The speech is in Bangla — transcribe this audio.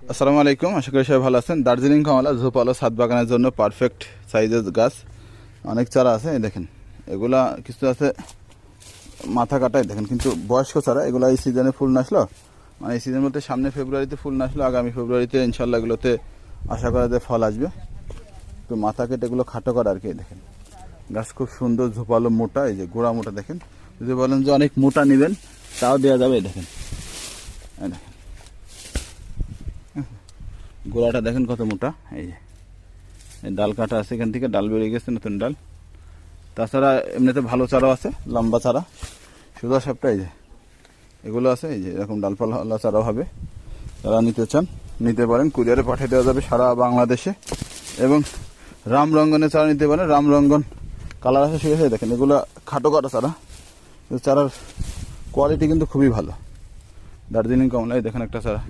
আসসালামু আলাইকুম, আশা করি সবাই ভালো আছেন। দার্জিলিং কমলা ঝোপালো ছাদ বাগানের জন্য পারফেক্ট সাইজের গাছ। অনেক চারা আছে, এই দেখেন। এগুলা কিছু আছে মাথা কাটাই দেখেন, কিন্তু বয়স্ক চারা। এগুলো এই সিজনে ফুল না আসলো, মানে এই সিজন বলতে সামনে ফেব্রুয়ারিতে ফুল না আসলো, আগামী ফেব্রুয়ারিতে ইনশাল্লাহ এগুলোতে আশা করা যায় ফল আসবে। তো মাথা কেটে এগুলো খাটো করা আর কি। দেখেন গাছ খুব সুন্দর ঝোপালো মোটা, এই যে গোড়া মোটা দেখেন। যদি বলেন যে অনেক মোটা নেবেন তাও দেওয়া যাবে। দেখেন গোড়াটা দেখেন কত মোটা। এই যে ডাল কাটা আছে, এখান থেকে ডাল বেরিয়ে গেছে, নতুন ডাল। তাছাড়া এমনিতে ভালো চারাও আছে, লম্বা চারা সুদা সাপটা। এই যে এগুলো আছে, এই যে এরকম ডালপালা চারাও হবে। যারা নিতে চান নিতে পারেন, কুরিয়ারে পাঠিয়ে দেওয়া যাবে সারা বাংলাদেশে। এবং রামরঙ্গনের চারা নিতে পারেন, রামরঙ্গন কালার আছে, ঠিক আছে। দেখেন এগুলো খাটো কাটা চারা, চারার কোয়ালিটি কিন্তু খুবই ভালো। দার্জিলিং কমলায় দেখেন একটা চারা।